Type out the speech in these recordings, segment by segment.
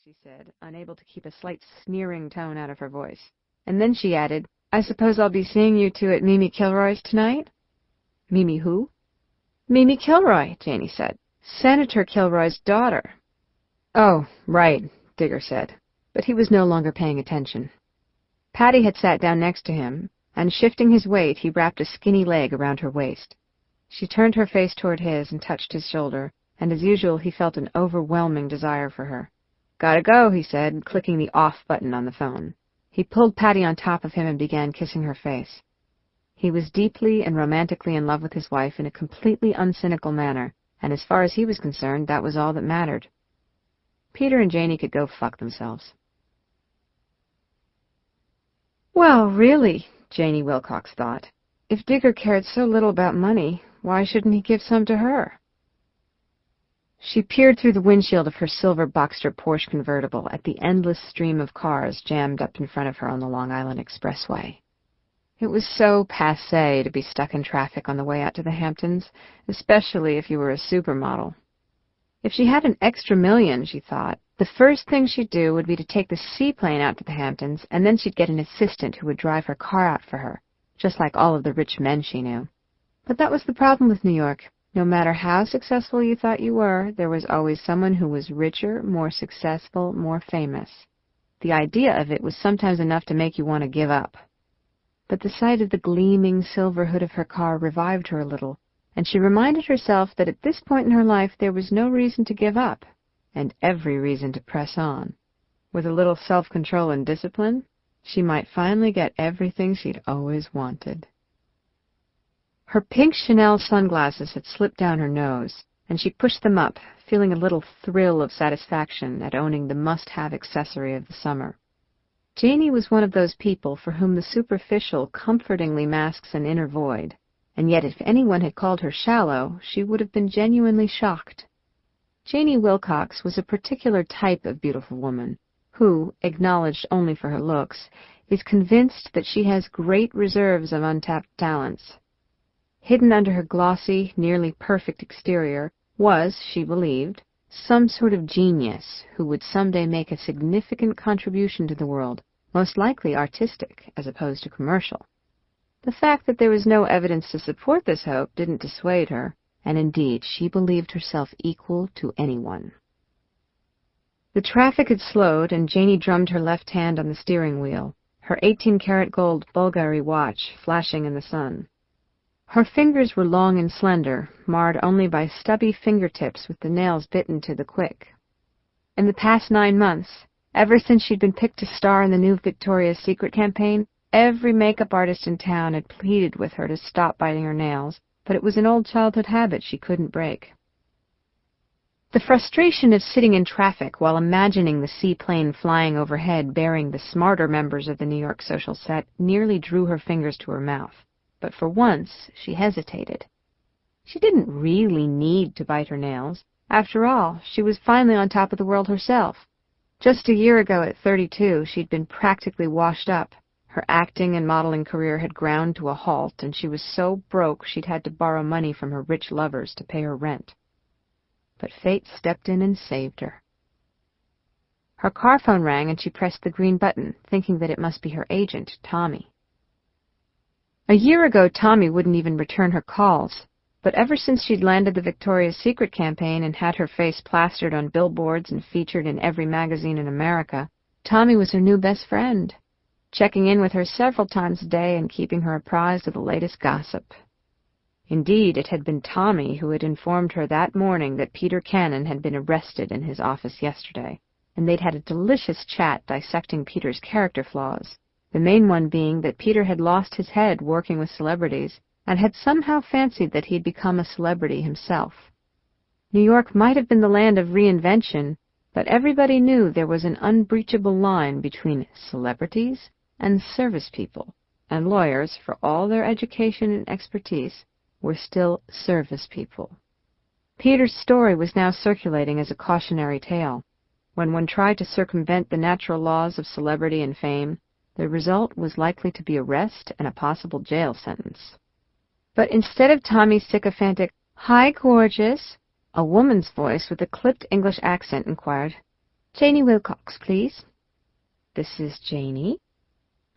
she said, unable to keep a slight sneering tone out of her voice. And then she added, I suppose I'll be seeing you two at Mimi Kilroy's tonight? Mimi who? Mimi Kilroy, Janey said. Senator Kilroy's daughter. Oh, right, Digger said, but he was no longer paying attention. Patty had sat down next to him, and shifting his weight, he wrapped a skinny leg around her waist. She turned her face toward his and touched his shoulder, and as usual he felt an overwhelming desire for her. Gotta go, he said, clicking the off button on the phone. He pulled Patty on top of him and began kissing her face. He was deeply and romantically in love with his wife in a completely uncynical manner, and as far as he was concerned, that was all that mattered. Peter and Janey could go fuck themselves. Well, really, Janey Wilcox thought, if Digger cared so little about money, why shouldn't he give some to her? She peered through the windshield of her silver Boxster Porsche convertible at the endless stream of cars jammed up in front of her on the Long Island Expressway. It was so passé to be stuck in traffic on the way out to the Hamptons, especially if you were a supermodel. If she had an extra million, she thought, the first thing she'd do would be to take the seaplane out to the Hamptons, and then she'd get an assistant who would drive her car out for her, just like all of the rich men she knew. But that was the problem with New York. No matter how successful you thought you were, there was always someone who was richer, more successful, more famous. The idea of it was sometimes enough to make you want to give up. But the sight of the gleaming silver hood of her car revived her a little, and she reminded herself that at this point in her life there was no reason to give up, and every reason to press on. With a little self-control and discipline, she might finally get everything she'd always wanted. Her pink Chanel sunglasses had slipped down her nose, and she pushed them up, feeling a little thrill of satisfaction at owning the must-have accessory of the summer. Janey was one of those people for whom the superficial comfortingly masks an inner void, and yet if anyone had called her shallow, she would have been genuinely shocked. Janey Wilcox was a particular type of beautiful woman, who, acknowledged only for her looks, is convinced that she has great reserves of untapped talents. Hidden under her glossy, nearly perfect exterior was, she believed, some sort of genius who would someday make a significant contribution to the world, most likely artistic as opposed to commercial. The fact that there was no evidence to support this hope didn't dissuade her, and indeed she believed herself equal to anyone. The traffic had slowed, and Janey drummed her left hand on the steering wheel, her 18-karat gold Bulgari watch flashing in the sun. Her fingers were long and slender, marred only by stubby fingertips with the nails bitten to the quick. In the past 9 months, ever since she'd been picked to star in the new Victoria's Secret campaign, every makeup artist in town had pleaded with her to stop biting her nails, but it was an old childhood habit she couldn't break. The frustration of sitting in traffic while imagining the seaplane flying overhead bearing the smarter members of the New York social set nearly drew her fingers to her mouth. But for once, she hesitated. She didn't really need to bite her nails. After all, she was finally on top of the world herself. Just a year ago, at 32, she'd been practically washed up. Her acting and modeling career had ground to a halt, and she was so broke she'd had to borrow money from her rich lovers to pay her rent. But fate stepped in and saved her. Her car phone rang, and she pressed the green button, thinking that it must be her agent, Tommy. A year ago, Tommy wouldn't even return her calls, but ever since she'd landed the Victoria's Secret campaign and had her face plastered on billboards and featured in every magazine in America, Tommy was her new best friend, checking in with her several times a day and keeping her apprised of the latest gossip. Indeed, it had been Tommy who had informed her that morning that Peter Cannon had been arrested in his office yesterday, and they'd had a delicious chat dissecting Peter's character flaws. The main one being that Peter had lost his head working with celebrities and had somehow fancied that he'd become a celebrity himself. New York might have been the land of reinvention, but everybody knew there was an unbreachable line between celebrities and service people, and lawyers, for all their education and expertise, were still service people. Peter's story was now circulating as a cautionary tale. When one tried to circumvent the natural laws of celebrity and fame, the result was likely to be arrest and a possible jail sentence. But instead of Tommy's sycophantic, "Hi, gorgeous," a woman's voice with a clipped English accent inquired, Janey Wilcox, please. This is Janey.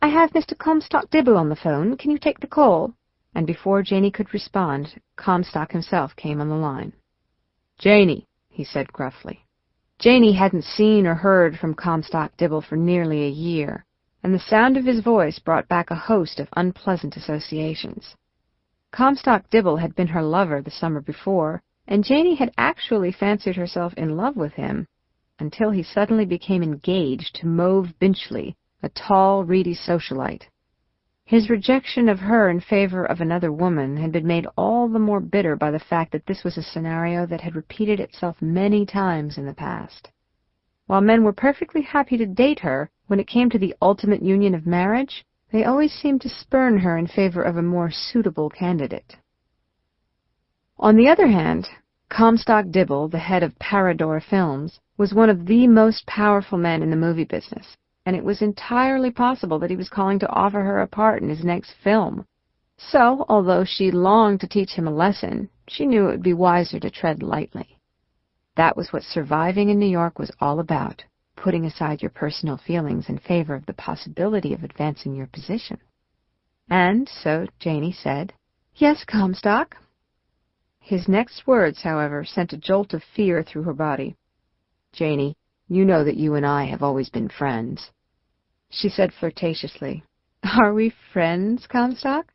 I have Mr. Comstock-Dibble on the phone. Can you take the call? And before Janey could respond, Comstock himself came on the line. Janey, he said gruffly. Janey hadn't seen or heard from Comstock-Dibble for nearly a year, and the sound of his voice brought back a host of unpleasant associations. Comstock-Dibble had been her lover the summer before, and Janey had actually fancied herself in love with him, until he suddenly became engaged to Mauve Binchley, a tall, reedy socialite. His rejection of her in favor of another woman had been made all the more bitter by the fact that this was a scenario that had repeated itself many times in the past. While men were perfectly happy to date her, when it came to the ultimate union of marriage, they always seemed to spurn her in favor of a more suitable candidate. On the other hand, Comstock-Dibble, the head of Parador Films, was one of the most powerful men in the movie business, and it was entirely possible that he was calling to offer her a part in his next film. So, although she longed to teach him a lesson, she knew it would be wiser to tread lightly. That was what surviving in New York was all about, putting aside your personal feelings in favor of the possibility of advancing your position. And so Janey said, "Yes, Comstock." His next words, however, sent a jolt of fear through her body. "Janey, you know that you and I have always been friends." She said flirtatiously, "Are we friends, Comstock?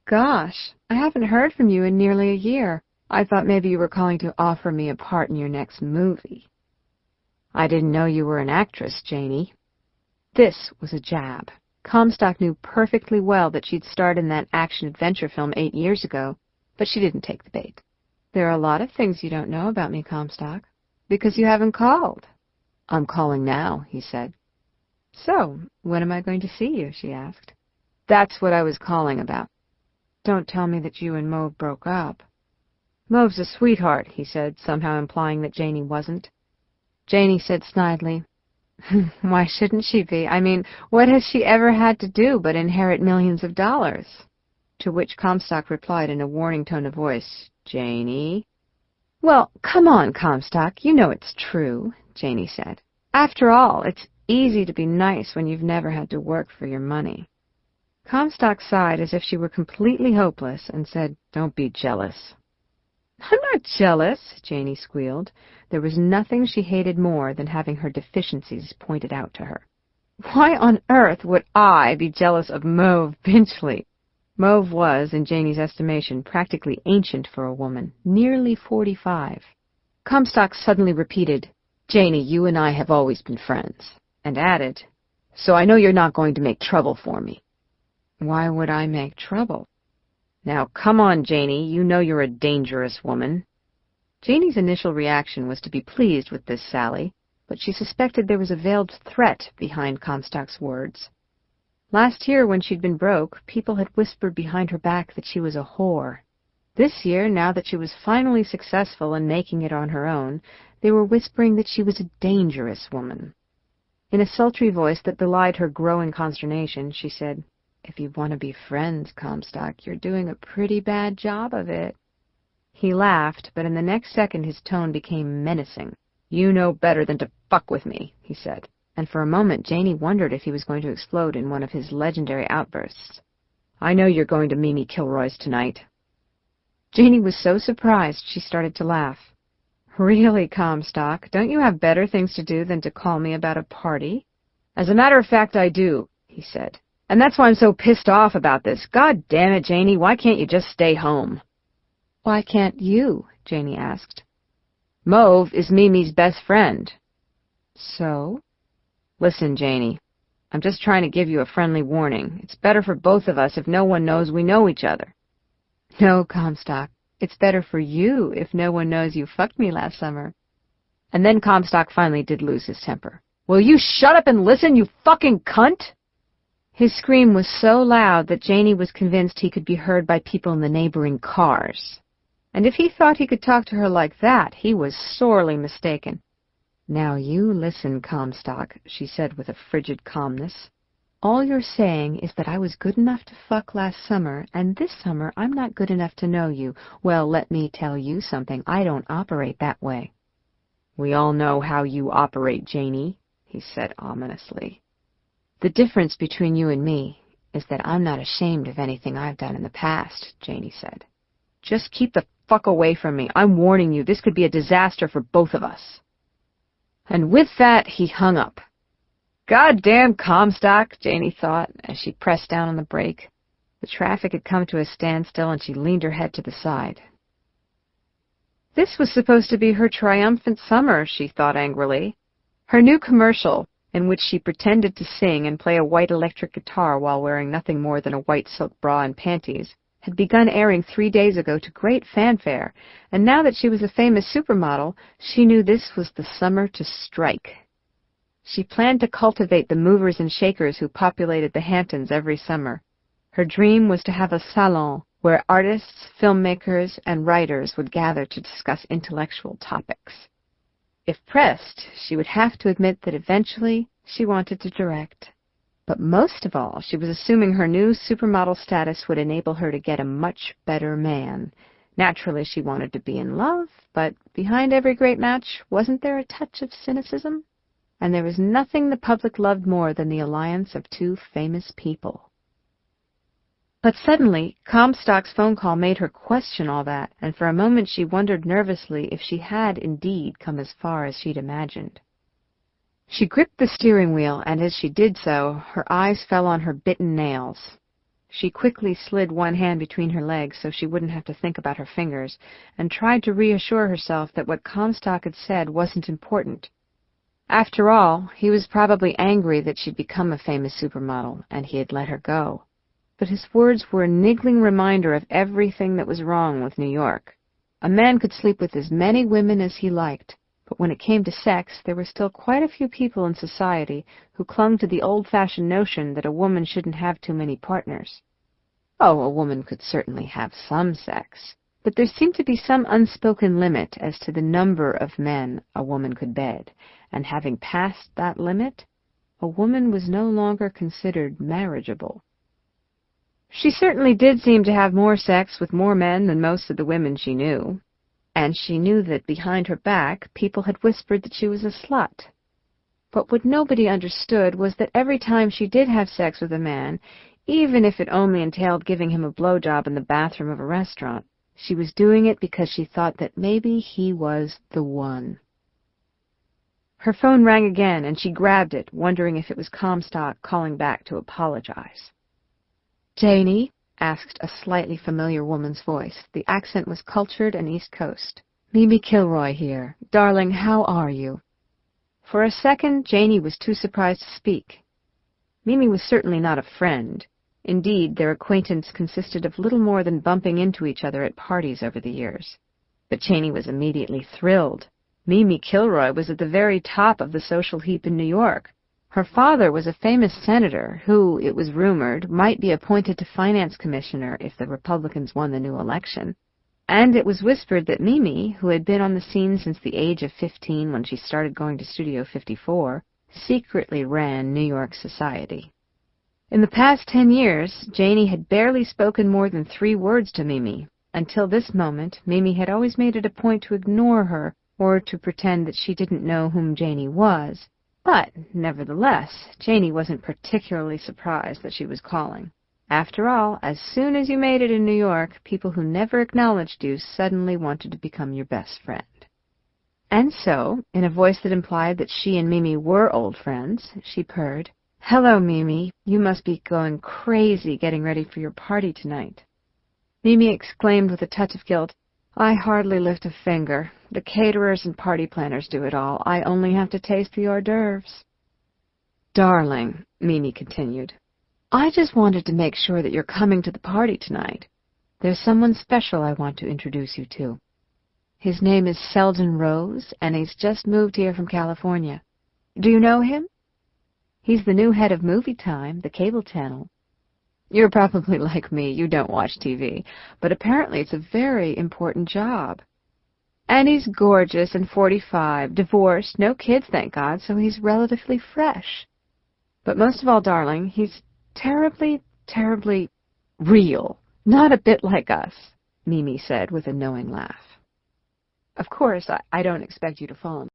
Gosh, I haven't heard from you in nearly a year. I thought maybe you were calling to offer me a part in your next movie." "I didn't know you were an actress, Janey." This was a jab. Comstock knew perfectly well that she'd starred in that action-adventure film 8 years ago, but she didn't take the bait. "There are a lot of things you don't know about me, Comstock, because you haven't called." "I'm calling now," he said. "So, when am I going to see you?" she asked. "That's what I was calling about." "Don't tell me that you and Mauve broke up." "Mauve's a sweetheart," he said, somehow implying that Janey wasn't. Janey said snidely, "Why shouldn't she be? I mean, what has she ever had to do but inherit millions of dollars?" To which Comstock replied in a warning tone of voice, "Janey." "Well, come on, Comstock, you know it's true," Janey said. "After all, it's easy to be nice when you've never had to work for your money." Comstock sighed as if she were completely hopeless and said, "Don't be jealous." "I'm not jealous," Janey squealed. There was nothing she hated more than having her deficiencies pointed out to her. "Why on earth would I be jealous of Mauve Binchley?" Mauve was, in Janey's estimation, practically ancient for a woman, nearly 45. Comstock suddenly repeated, "Janey, you and I have always been friends," and added, "So I know you're not going to make trouble for me." "Why would I make trouble?" "Now, come on, Janey, you know you're a dangerous woman." Janey's initial reaction was to be pleased with this sally, but she suspected there was a veiled threat behind Comstock's words. Last year, when she'd been broke, people had whispered behind her back that she was a whore. This year, now that she was finally successful in making it on her own, they were whispering that she was a dangerous woman. In a sultry voice that belied her growing consternation, she said, "If you want to be friends, Comstock, you're doing a pretty bad job of it." He laughed, but in the next second his tone became menacing. "You know better than to fuck with me," he said. And for a moment Janey wondered if he was going to explode in one of his legendary outbursts. "I know you're going to Mimi Kilroy's tonight." Janey was so surprised she started to laugh. "Really, Comstock, don't you have better things to do than to call me about a party?" "As a matter of fact, I do," he said. "And that's why I'm so pissed off about this. God damn it, Janey, why can't you just stay home?" "Why can't you?" Janey asked. "Mauve is Mimi's best friend." "So?" "Listen, Janey, I'm just trying to give you a friendly warning. It's better for both of us if no one knows we know each other." "No, Comstock, it's better for you if no one knows you fucked me last summer." And then Comstock finally did lose his temper. "Will you shut up and listen, you fucking cunt?" His scream was so loud that Janey was convinced he could be heard by people in the neighboring cars. And if he thought he could talk to her like that, he was sorely mistaken. "Now you listen, Comstock," she said with a frigid calmness. "All you're saying is that I was good enough to fuck last summer, and this summer I'm not good enough to know you. Well, let me tell you something. I don't operate that way." "We all know how you operate, Janey," he said ominously. "The difference between you and me is that I'm not ashamed of anything I've done in the past," Janey said. "Just keep the fuck away from me. I'm warning you, this could be a disaster for both of us." And with that, he hung up. "Goddamn Comstock," Janey thought as she pressed down on the brake. The traffic had come to a standstill, and she leaned her head to the side. This was supposed to be her triumphant summer, she thought angrily. Her new commercial, in which she pretended to sing and play a white electric guitar while wearing nothing more than a white silk bra and panties, had begun airing 3 days ago to great fanfare, and now that she was a famous supermodel, she knew this was the summer to strike. She planned to cultivate the movers and shakers who populated the Hamptons every summer. Her dream was to have a salon where artists, filmmakers, and writers would gather to discuss intellectual topics. If pressed, she would have to admit that eventually she wanted to direct. But most of all, she was assuming her new supermodel status would enable her to get a much better man. Naturally, she wanted to be in love, but behind every great match, wasn't there a touch of cynicism? And there was nothing the public loved more than the alliance of two famous people. But suddenly, Comstock's phone call made her question all that, and for a moment she wondered nervously if she had indeed come as far as she'd imagined. She gripped the steering wheel, and as she did so, her eyes fell on her bitten nails. She quickly slid one hand between her legs so she wouldn't have to think about her fingers, and tried to reassure herself that what Comstock had said wasn't important. After all, he was probably angry that she'd become a famous supermodel, and he had let her go. But his words were a niggling reminder of everything that was wrong with New York. A man could sleep with as many women as he liked, but when it came to sex, there were still quite a few people in society who clung to the old-fashioned notion that a woman shouldn't have too many partners. Oh, a woman could certainly have some sex, but there seemed to be some unspoken limit as to the number of men a woman could bed, and having passed that limit, a woman was no longer considered marriageable. She certainly did seem to have more sex with more men than most of the women she knew, and she knew that behind her back people had whispered that she was a slut. But what nobody understood was that every time she did have sex with a man, even if it only entailed giving him a blowjob in the bathroom of a restaurant, she was doing it because she thought that maybe he was the one. Her phone rang again, and she grabbed it, wondering if it was Comstock calling back to apologize. "Janey?" asked a slightly familiar woman's voice. The accent was cultured and East Coast. "Mimi Kilroy here. Darling, how are you?" For a second, Janey was too surprised to speak. Mimi was certainly not a friend. Indeed, their acquaintance consisted of little more than bumping into each other at parties over the years. But Janey was immediately thrilled. Mimi Kilroy was at the very top of the social heap in New York. Her father was a famous senator who, it was rumored, might be appointed to finance commissioner if the Republicans won the new election. And it was whispered that Mimi, who had been on the scene since the age of 15 when she started going to Studio 54, secretly ran New York society. In the past 10 years, Janey had barely spoken more than 3 words to Mimi. Until this moment, Mimi had always made it a point to ignore her or to pretend that she didn't know whom Janey was. But, nevertheless, Janey wasn't particularly surprised that she was calling. After all, as soon as you made it in New York, people who never acknowledged you suddenly wanted to become your best friend. And so, in a voice that implied that she and Mimi were old friends, she purred, "Hello, Mimi. You must be going crazy getting ready for your party tonight." Mimi exclaimed with a touch of guilt, "I hardly lift a finger. The caterers and party planners do it all. I only have to taste the hors d'oeuvres." "Darling," Mimi continued, "I just wanted to make sure that you're coming to the party tonight. There's someone special I want to introduce you to. His name is Selden Rose, and he's just moved here from California. Do you know him? He's the new head of Movie Time, the cable channel. You're probably like me, you don't watch TV, but apparently it's a very important job. And he's gorgeous and 45, divorced, no kids, thank God, so he's relatively fresh. But most of all, darling, he's terribly, terribly real. Not a bit like us," Mimi said with a knowing laugh. "Of course, I don't expect you to fall in